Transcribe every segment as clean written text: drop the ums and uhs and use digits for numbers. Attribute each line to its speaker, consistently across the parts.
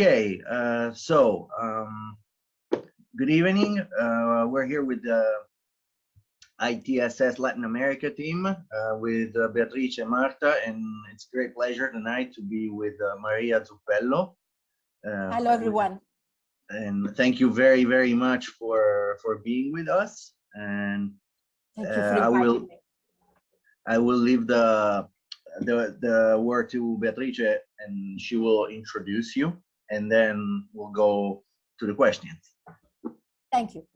Speaker 1: Okay, good evening. We're here with the ITSS Latin America team with Beatrice and Marta, and it's a great pleasure tonight to be with Maria Zuppello.
Speaker 2: Hello, everyone.
Speaker 1: And thank you very, very much for being with us. And
Speaker 2: thank you for inviting me.
Speaker 1: I will leave the word to Beatrice, and she will introduce you, and then we'll go to the questions.
Speaker 2: Thank you.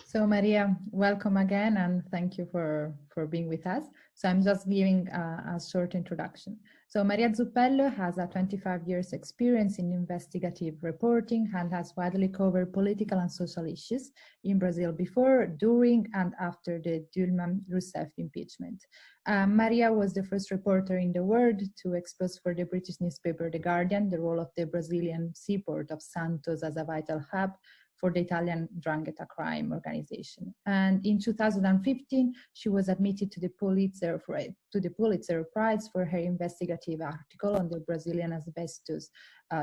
Speaker 3: So Maria, welcome again, and thank you for being with us. So I'm just giving a short introduction. So Maria Zuppello has a 25 years experience in investigative reporting and has widely covered political and social issues in Brazil before, during, and after the Dilma Rousseff impeachment. Maria was the first reporter in the world to expose for the British newspaper The Guardian the role of the Brazilian seaport of Santos as a vital hub for the Italian 'Ndrangheta crime organization. And in 2015, she was admitted to the Pulitzer Prize for her investigative article on the Brazilian asbestos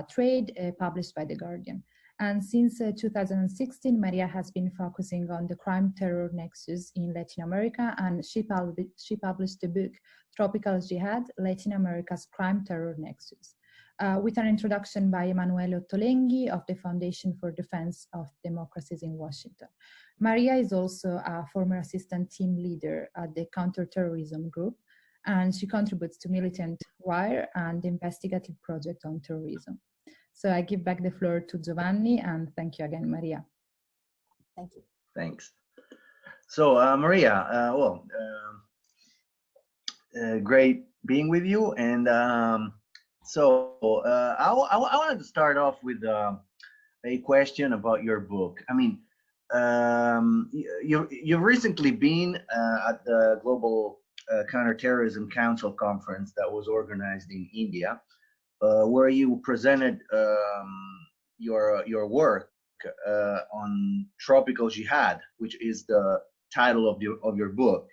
Speaker 3: trade published by The Guardian. And since 2016, Maria has been focusing on the crime-terror nexus in Latin America, and she published the book Tropical Jihad, Latin America's Crime-Terror Nexus. With an introduction by Emanuele Ottolenghi of the Foundation for Defense of Democracies in Washington. Maria is also a former assistant team leader at the Counterterrorism Group, and she contributes to Militant Wire and the Investigative Project on Terrorism. So I give back the floor to Giovanni, and thank you again, Maria.
Speaker 2: Thank you.
Speaker 1: Thanks. So Maria, great being with you, and so I wanted to start off with a question about your book. I mean, you've recently been at the Global Counterterrorism Council conference that was organized in India, where you presented your work on Tropical Jihad, which is the title of your book.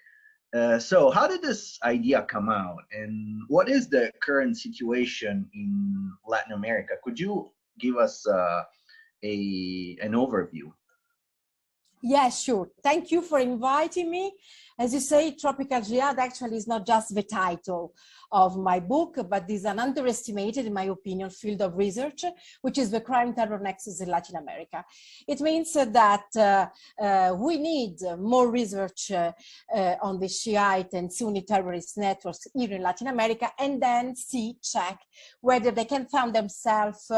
Speaker 1: So how did this idea come out, and what is the current situation in Latin America? Could you give us an overview?
Speaker 2: Yeah, sure. Thank you for inviting me. As you say, Tropical Jihad actually is not just the title of my book, but is an underestimated, in my opinion, field of research, which is the crime-terror nexus in Latin America. It means that we need more research on the Shiite and Sunni terrorist networks here in Latin America, and then check whether they can found themselves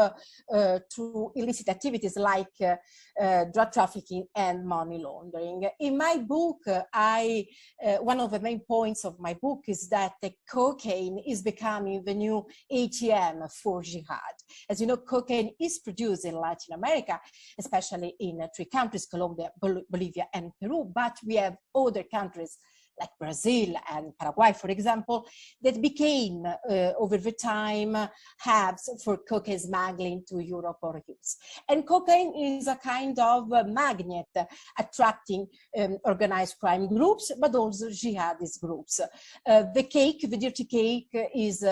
Speaker 2: through illicit activities like drug trafficking and money laundering. In my book, one of the main points of my book is that the cocaine is becoming the new ATM for jihad. As you know, cocaine is produced in Latin America, especially in 3 countries, Colombia, Bolivia, and Peru, but we have other countries like Brazil and Paraguay, for example, that became, over the time, hubs for cocaine smuggling to Europe or US. And cocaine is a kind of magnet attracting organized crime groups, but also jihadist groups. The dirty cake is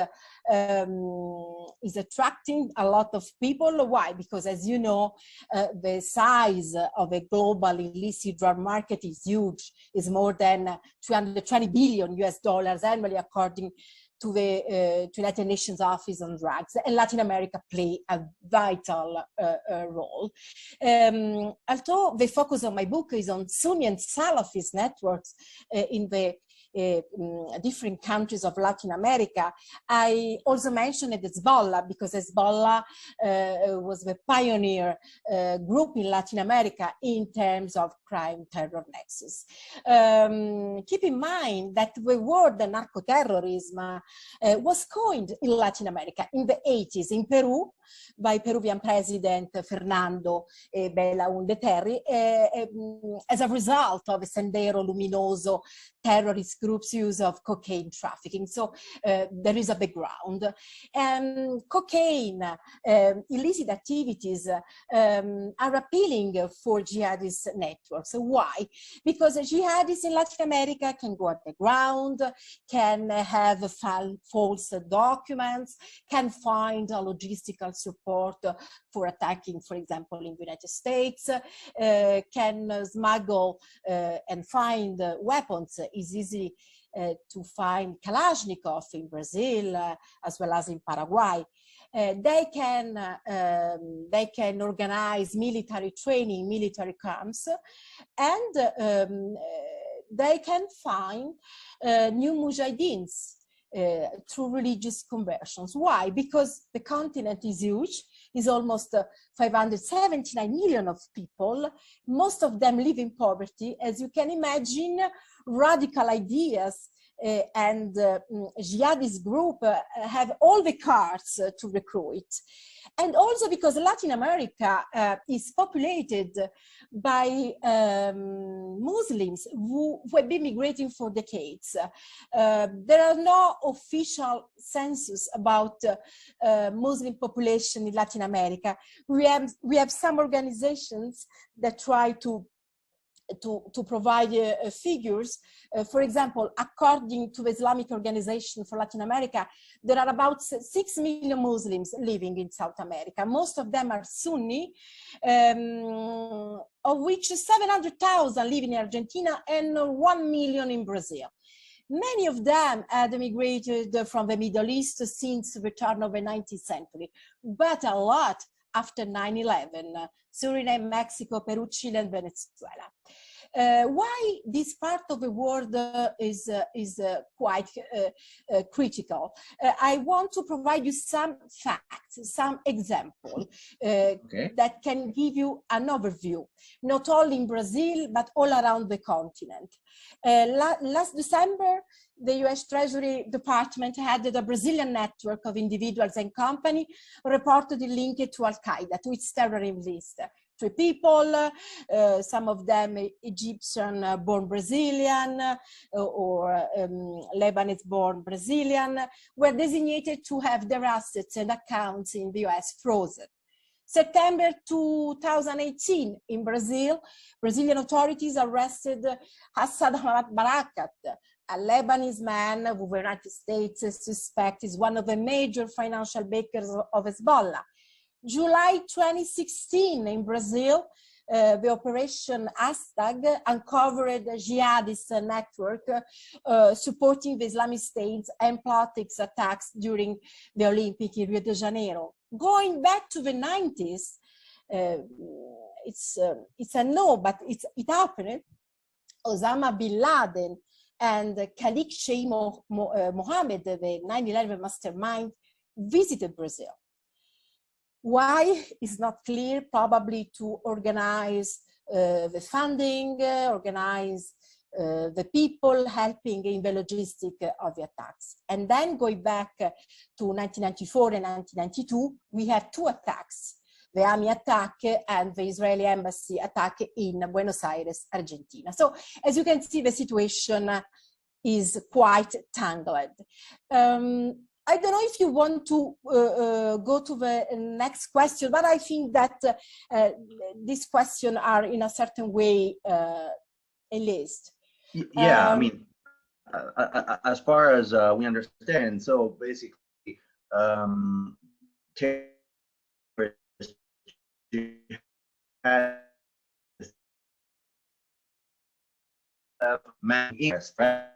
Speaker 2: attracting a lot of people. Why? Because, as you know, the size of a global illicit drug market is huge. It's more than $220 billion annually, according to the United Nations Office on Drugs, and Latin America play a vital role. Although the focus of my book is on Sunni and Salafist networks in the different countries of Latin America, I also mentioned Hezbollah, because Hezbollah was the pioneer group in Latin America in terms of crime-terror nexus. Keep in mind that the word narcoterrorism was coined in Latin America in the 80s in Peru by Peruvian President Fernando Belaúnde Terry as a result of a Sendero Luminoso terrorist groups' use of cocaine trafficking. So there is a background. Cocaine, illicit activities are appealing for jihadist networks. Why? Because jihadists in Latin America can go underground, can have false documents, can find a logistical support for attacking, for example, in the United States, can smuggle and find weapons. It's easy to find Kalashnikov in Brazil, as well as in Paraguay. They can organize military training, military camps, and they can find new mujahideens through religious conversions. Why? Because the continent is huge, is almost 579 million of people. Most of them live in poverty. As you can imagine, radical ideas and jihadist group have all the cards to recruit. And also because Latin America is populated by Muslims who have been migrating for decades. There are no official census about Muslim population in Latin America. We have some organizations that try to provide figures. For example, according to the Islamic Organization for Latin America, there are about 6 million Muslims living in South America. Most of them are Sunni, of which 700,000 live in Argentina and 1 million in Brazil. Many of them had emigrated from the Middle East since the turn of the 19th century, but a lot after 9/11, Suriname, Mexico, Peru, Chile, and Venezuela. Why this part of the world is quite critical? I want to provide you some facts, some examples that can give you an overview, not only in Brazil, but all around the continent. Last December, the US Treasury Department had the Brazilian network of individuals and companies reportedly linked to al-Qaeda, to its terrorism list. 3 people, some of them Egyptian-born Brazilian or Lebanese-born Brazilian, were designated to have their assets and accounts in the US frozen. September 2018, in Brazil, Brazilian authorities arrested Hassan Barakat, a Lebanese man who the United States suspect is one of the major financial backers of Hezbollah. July 2016, in Brazil, the Operation Hashtag uncovered a jihadist network supporting the Islamic State's emplotic attacks during the Olympics in Rio de Janeiro. Going back to the 90s, it's a no, but it happened. Osama bin Laden and Khalid Sheikh Mohammed, the 9/11 mastermind, visited Brazil. Why is not clear, probably to organize the funding, organize the people helping in the logistic of the attacks. And then going back to 1994 and 1992, we have 2 attacks, the army attack and the Israeli embassy attack in Buenos Aires, Argentina. So as you can see, the situation is quite tangled. I don't know if you want to go to the next question, but I think that these questions are in a certain way a list.
Speaker 1: Yeah, I mean, as far as we understand, so basically, terrorists have interest, right?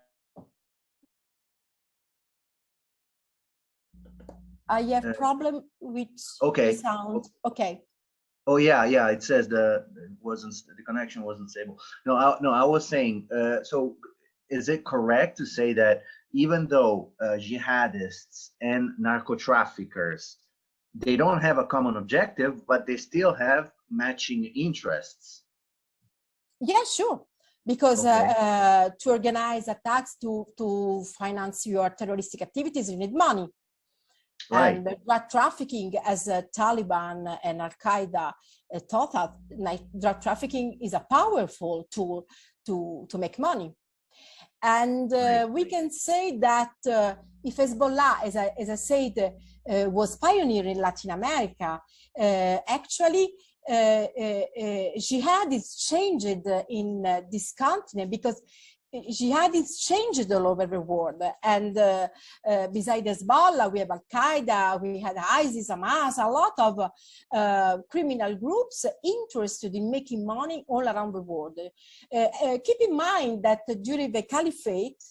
Speaker 2: I have problem with sound. Okay.
Speaker 1: Oh yeah, it says the connection wasn't stable. No, I was saying. So, is it correct to say that even though jihadists and narco-traffickers, they don't have a common objective, but they still have matching interests? Yeah,
Speaker 2: sure. Because to organize attacks, to finance your terroristic activities, you need money. Right. And drug trafficking, as Taliban and al-Qaeda taught us, drug trafficking is a powerful tool to make money. And we can say that if Hezbollah, as I said, was pioneer in Latin America, actually jihad is changed in this continent, because jihad is changed all over the world. And besides Hezbollah, we have al-Qaeda, we had ISIS, Hamas, a lot of criminal groups interested in making money all around the world. Keep in mind that during the Caliphate,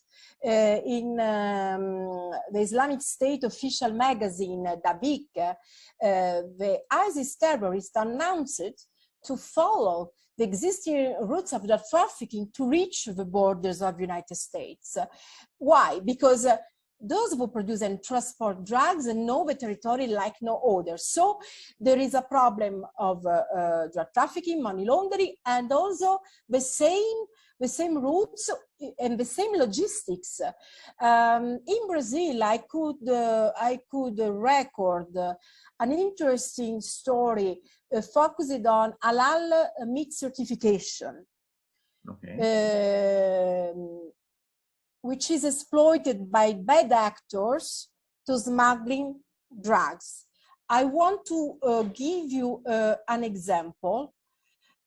Speaker 2: in the Islamic State official magazine, Dabiq, the ISIS terrorists announced to follow the existing routes of the trafficking to reach the borders of the United States. Why? Because those who produce and transport drugs know the territory like no other. So there is a problem of drug trafficking, money laundering, and also the same routes and the same logistics. In Brazil, I could record an interesting story focused on halal meat certification, which is exploited by bad actors to smuggling drugs. I want to give you an example.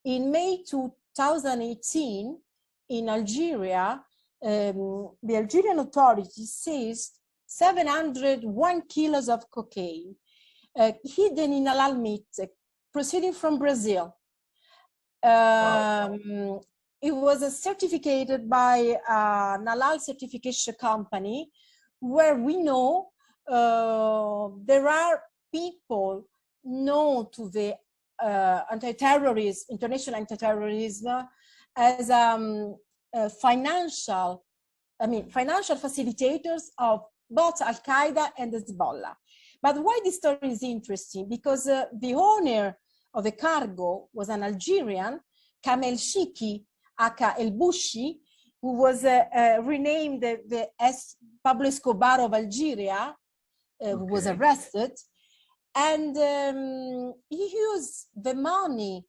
Speaker 2: In May 2018, in Algeria, the Algerian authorities seized 701 kilos of cocaine hidden in halal meat, proceeding from Brazil. Wow. It was certificated by an halal certification company, where we know there are people known to the international anti-terrorism as financial facilitators of both al-Qaeda and Hezbollah. But why this story is interesting? Because the owner of the cargo was an Algerian, Kamel Shiki, aka El Bushi, who was renamed as Pablo Escobar of Algeria, who was arrested. And he used the money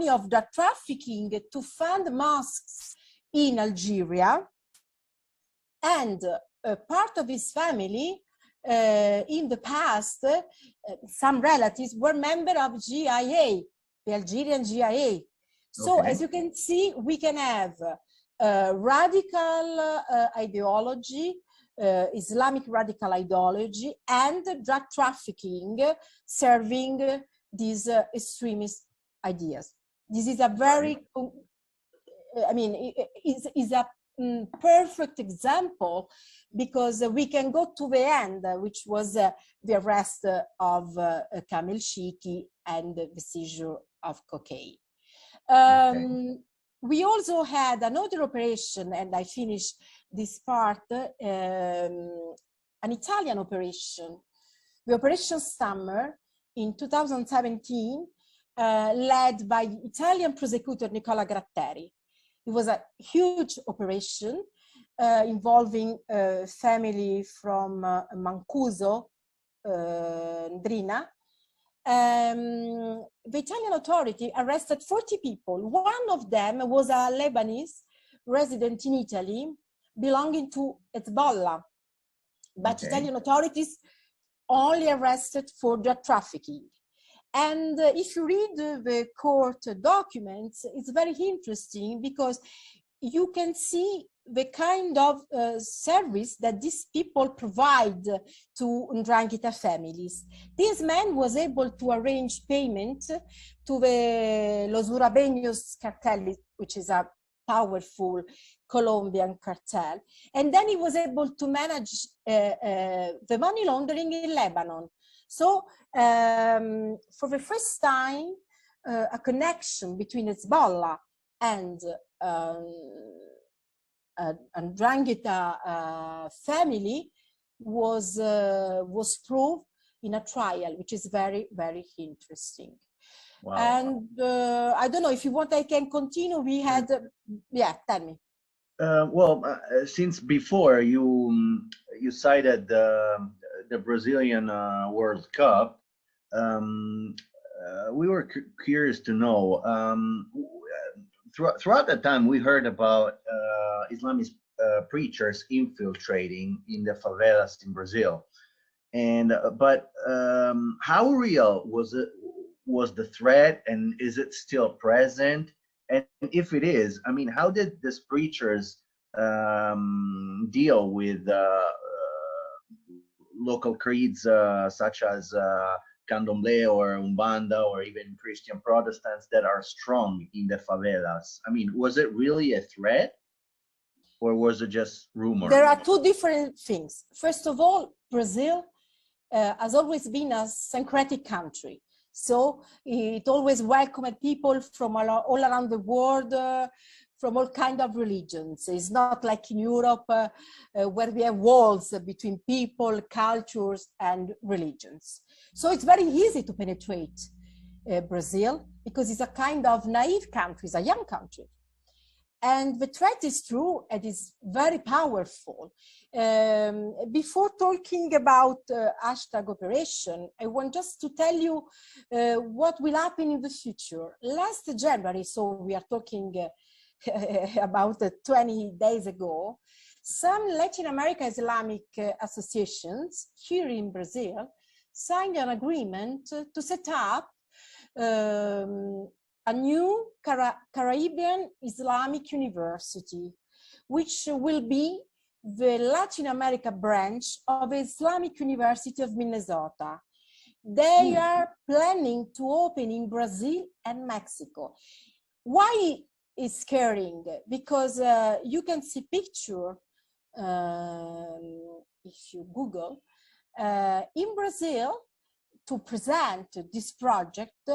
Speaker 2: of drug trafficking to fund mosques in Algeria. And part of his family, in the past, some relatives were members of GIA, the Algerian GIA. So as you can see, we can have radical ideology, Islamic radical ideology, and drug trafficking serving these extremist ideas. This is a very, is a perfect example, because we can go to the end, which was the arrest of Kamel Shiki and the seizure of cocaine. We also had another operation, and I finished this part, an Italian operation, the Operation Summer in 2017, led by the Italian prosecutor Nicola Gratteri. It was a huge operation involving a family from Mancuso, Ndrina. The Italian authority arrested 40 people. One of them was a Lebanese resident in Italy belonging to Hezbollah, but Italian authorities only arrested for drug trafficking. And if you read the court documents, it's very interesting, because you can see the kind of service that these people provide to 'Ndrangheta families. This man was able to arrange payment to the Los Urabeños cartel, which is a powerful Colombian cartel. And then he was able to manage the money laundering in Lebanon. So for the first time, a connection between Hezbollah and Ndrangheta family was proved in a trial, which is very, very interesting. Wow. And I don't know if you want, I can continue. We had, tell me.
Speaker 1: Since before you cited the Brazilian World Cup, we were curious to know, throughout that time, we heard about Islamist preachers infiltrating in the favelas in Brazil, and but how real was the threat, and is it still present? And if it is, I mean, how did these preachers deal with local creeds such as Candomblé or Umbanda or even Christian Protestants that are strong in the favelas? I mean, was it really a threat, or was it just rumor?
Speaker 2: There are two different things. First of all, Brazil has always been a syncretic country. So it always welcomed people from all around the world, from all kinds of religions. It's not like in Europe where we have walls between people, cultures, and religions. So it's very easy to penetrate Brazil because it's a kind of naive country, it's a young country. And the threat is true and is very powerful. Before talking about hashtag operation, I want just to tell you what will happen in the future. Last January, so we are talking about 20 days ago, some Latin American Islamic associations here in Brazil signed an agreement to set up a new Caribbean Islamic University, which will be the Latin America branch of Islamic University of Minnesota. They are planning to open in Brazil and Mexico. Why is scaring? Because you can see picture, if you Google, in Brazil, to present this project,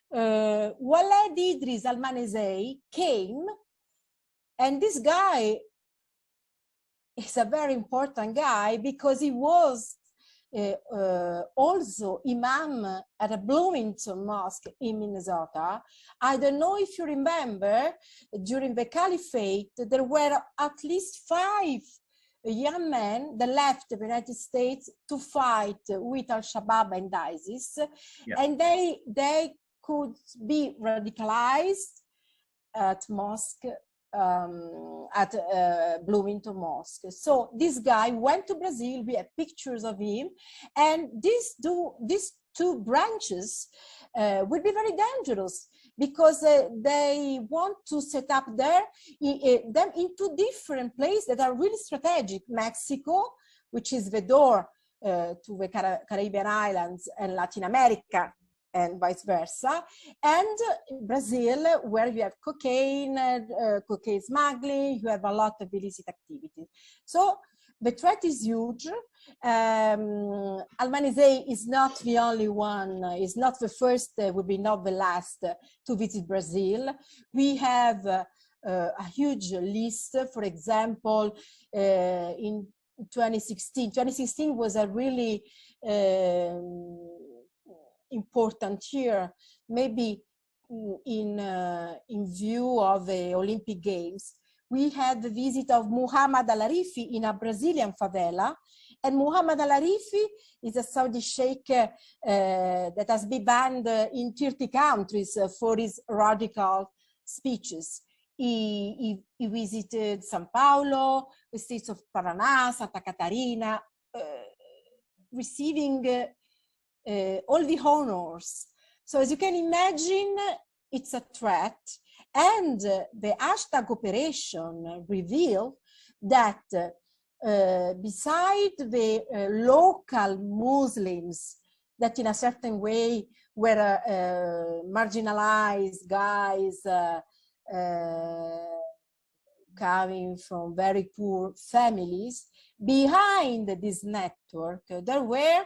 Speaker 2: Walid Idris Al-Manezei came, and this guy is a very important guy because he was also imam at a Bloomington mosque in Minnesota. I don't know if you remember, during the caliphate, there were at least 5 young men that left the United States to fight with Al-Shabaab and ISIS, and they could be radicalized at mosque, at Bloomington Mosque. So this guy went to Brazil, we have pictures of him, and these two branches will be very dangerous because they want to set up them in 2 different places that are really strategic. Mexico, which is the door to the Caribbean islands and Latin America, and vice versa, and Brazil, where you have cocaine smuggling, you have a lot of illicit activities. So the threat is huge. Al-Manezei is not the only one, is not the first, will be not the last to visit Brazil. We have a huge list. For example, in 2016 was a really important year, maybe in view of the Olympic Games. We had the visit of Muhammad Al-Arifi in a Brazilian favela, and Muhammad Al-Arifi is a Saudi sheikh that has been banned in 30 countries for his radical speeches. He visited São Paulo, the states of Paraná, Santa Catarina, receiving all the honors. So as you can imagine, it's a threat. And the hashtag operation revealed that beside the local Muslims that in a certain way were marginalized guys coming from very poor families, behind this network there were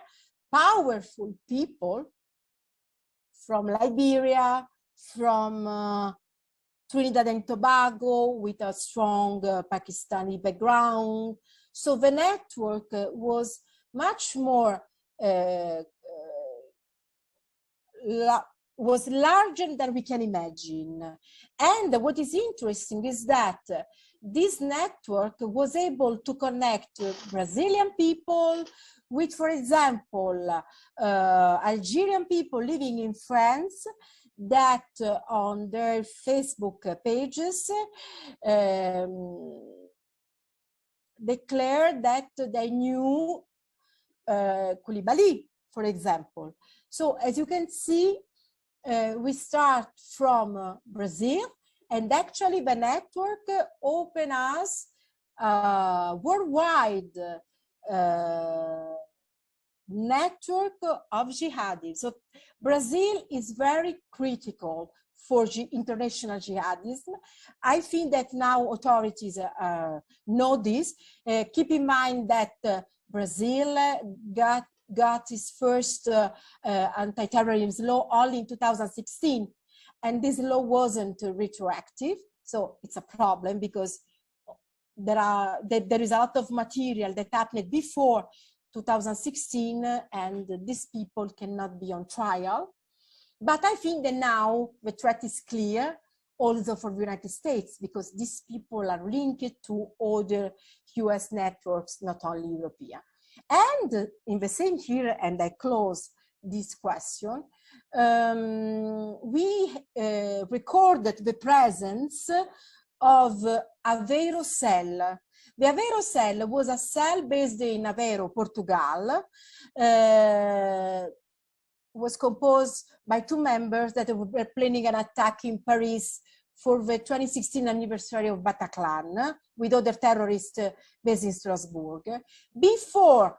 Speaker 2: powerful people from Liberia, from Trinidad and Tobago, with a strong Pakistani background. So the network was much more, was larger than we can imagine. And what is interesting is that this network was able to connect Brazilian people with, for example, Algerian people living in France that on their Facebook pages declared that they knew Koulibaly, for example. So as you can see, we start from Brazil, and actually the network opened us worldwide network of jihadis. So Brazil is very critical for international jihadism. I think that now authorities know this. Keep in mind that Brazil got its first anti-terrorism law only in 2016, and this law wasn't retroactive. So it's a problem because there is a lot of material that happened before 2016, and these people cannot be on trial. But I think that now the threat is clear also for the United States, because these people are linked to other US networks, not only European. And in the same year, and I close this question, we recorded the presence of Aveiro cell. The Aveiro cell was a cell based in Aveiro, Portugal, was composed by two members that were planning an attack in Paris for the 2016 anniversary of Bataclan with other terrorists based in Strasbourg. Before,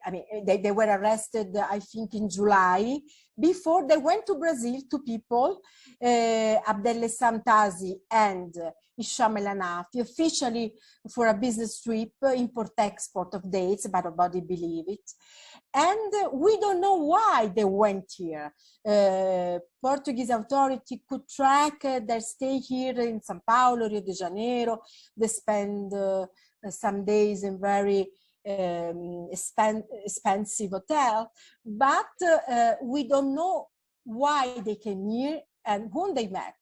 Speaker 2: I mean, they were arrested, I think, in July. Before, they went to Brazil, two people, Abdelle Samtazi and Hisham El Hanafi, officially for a business trip, import-export of dates, but nobody believed it. And we don't know why they went here. Portuguese authority could track their stay here in São Paulo, Rio de Janeiro. They spend some days in very expensive hotel, but we don't know why they came here and whom they met.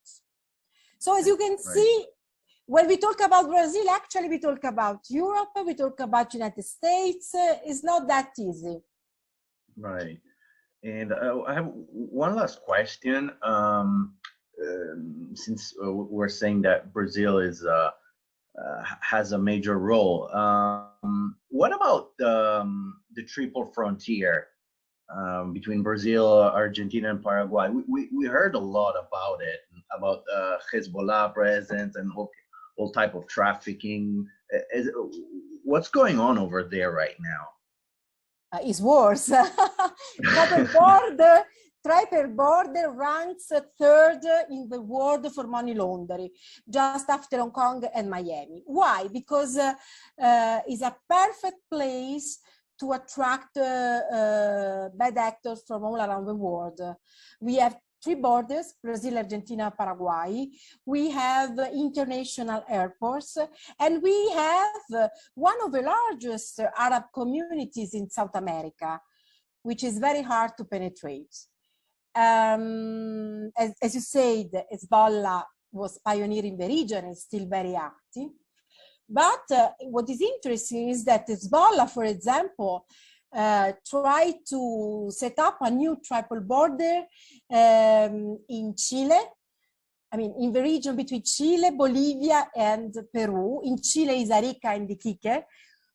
Speaker 2: So as you can see, when we talk about Brazil, actually we talk about Europe, we talk about United States. It's not that easy.
Speaker 1: Right. And I have one last question. Since we're saying that Brazil is has a major role, what about the triple frontier between Brazil, Argentina, and Paraguay? We heard a lot about it, about Hezbollah presence and all type of trafficking. What's going on over there right now?
Speaker 2: It's worse. Triple border ranks third in the world for money laundering, just after Hong Kong and Miami. Why? Because it's a perfect place to attract bad actors from all around the world. We have three borders: Brazil, Argentina, Paraguay. We have international airports, and we have one of the largest Arab communities in South America, which is very hard to penetrate. As you said, Hezbollah was pioneering the region and still very active. But what is interesting is that Hezbollah, for example, tried to set up a new triple border in Chile. I mean, in the region between Chile, Bolivia, and Peru. In Chile is Arica and Iquique,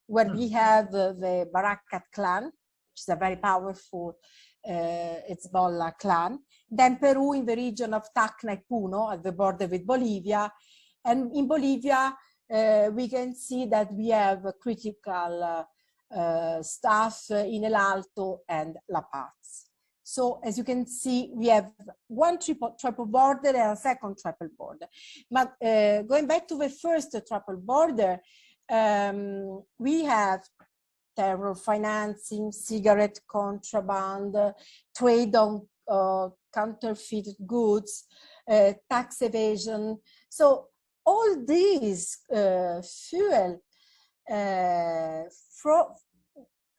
Speaker 2: where we have the Barakat clan, which is a very powerful Hezbollah clan. Then Peru in the region of Tacna and Puno at the border with Bolivia. And in Bolivia, we can see that we have critical stuff in El Alto and La Paz. So as you can see, we have one triple border and a second triple border. But going back to the first triple border, we have terror financing, cigarette contraband, trade on counterfeit goods, tax evasion. So all these fuel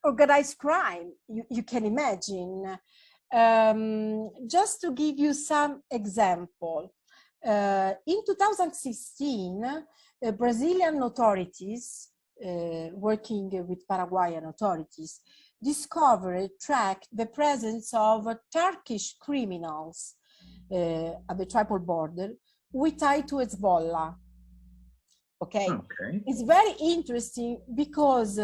Speaker 2: organized crime, you can imagine. Just to give you some example, in 2016, Brazilian authorities working with Paraguayan authorities, tracked the presence of Turkish criminals at the triple border with tied to Hezbollah. Okay. It's very interesting because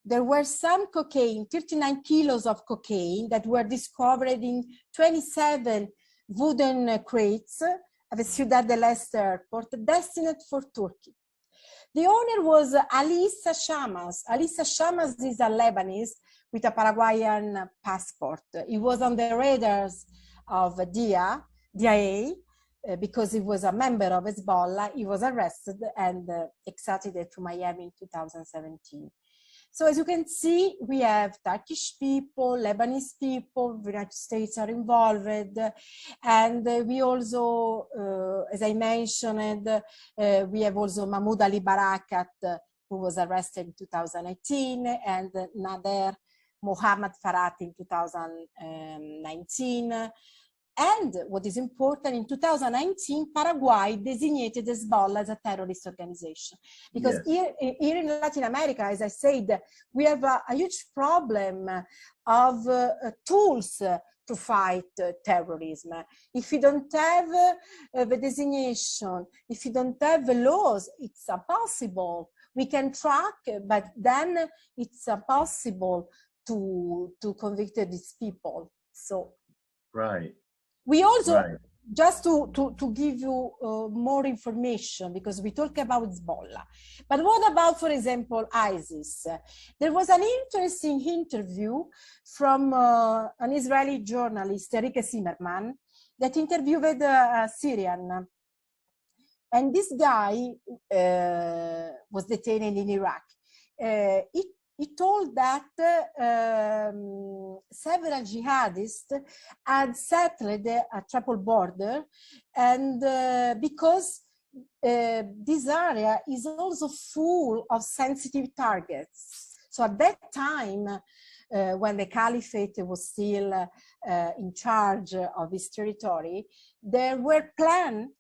Speaker 2: there were some cocaine, 39 kilos of cocaine that were discovered in 27 wooden crates at the Ciudad del Este airport destined for Turkey. The owner was Alissa Shamas. Alissa Shamas is a Lebanese with a Paraguayan passport. He was on the radars of DIA, because he was a member of Hezbollah. He was arrested and extradited to Miami in 2017. So as you can see, we have Turkish people, Lebanese people, the United States are involved, and we also, as I mentioned, we have also Mahmoud Ali Barakat, who was arrested in 2018, and Nader Mohammad Farhat in 2019. And what is important, in 2019, Paraguay designated Hezbollah as a terrorist organization. Because here in Latin America, as I said, we have a huge problem of tools to fight terrorism. If you don't have the designation, if you don't have the laws, it's impossible. We can track, but then it's impossible to convict these people. So.
Speaker 1: Right.
Speaker 2: We also, just to give you more information, because we talk about Hezbollah, but what about, for example, ISIS? There was an interesting interview from an Israeli journalist, Eric Zimmerman, that interviewed a Syrian. And this guy was detained in Iraq. He told that several jihadists had settled a triple border, and because this area is also full of sensitive targets. So at that time, when the caliphate was still in charge of this territory, there were plans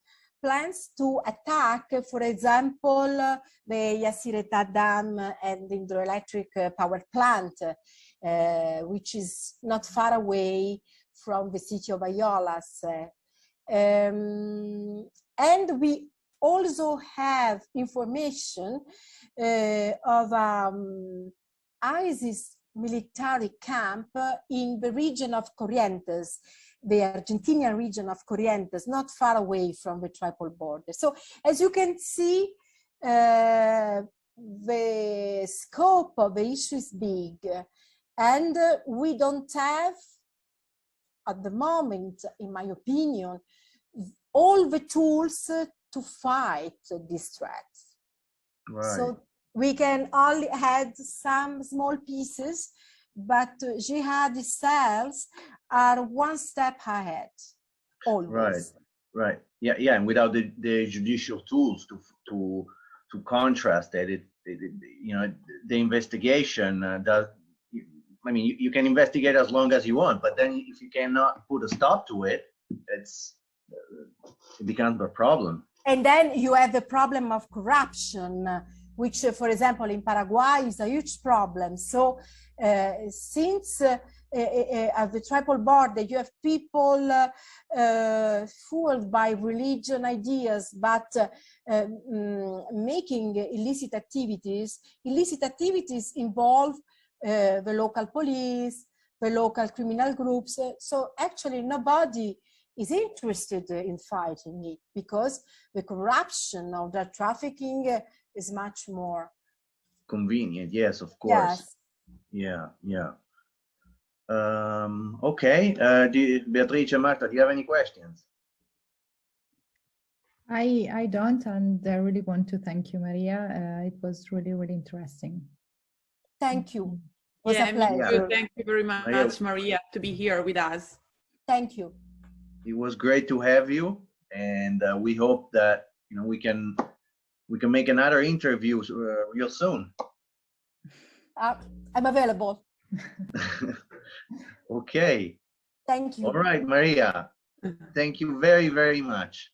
Speaker 2: to attack, for example, the Yacyretá Dam and hydroelectric power plant, which is not far away from the city of Ayolas. And we also have information of ISIS military camp in the region of Corrientes, the Argentinian region of Corrientes, not far away from the triple border. So as you can see, the scope of the issue is big, and we don't have, at the moment, in my opinion, all the tools to fight these threats.
Speaker 1: Right.
Speaker 2: So we can only add some small pieces, but jihad cells are one step ahead, always.
Speaker 1: Right. Yeah. And without the judicial tools to contrast that, you know, the investigation does. I mean, you can investigate as long as you want, but then if you cannot put a stop to it, it becomes a problem.
Speaker 2: And then you have the problem of corruption, which, for example, in Paraguay is a huge problem. So since at the triple border, you have people fooled by religion ideas, but making illicit activities. Illicit activities involve the local police, the local criminal groups. So actually nobody is interested in fighting it, because the corruption of the trafficking is much more
Speaker 1: convenient. Yes, of course. Yes. Yeah. Okay. Beatrice and Marta, do you have any questions?
Speaker 3: I don't, and I really want to thank you, Maria. It was really, really interesting.
Speaker 2: Thank you. It was a pleasure.
Speaker 4: Yeah. Thank you very much, Maria, to be here with us.
Speaker 2: Thank you.
Speaker 1: It was great to have you, and we hope that, you know, we can make another interview real soon.
Speaker 2: I'm available.
Speaker 1: Okay.
Speaker 2: Thank you.
Speaker 1: All right, Maria. Thank you very, very much.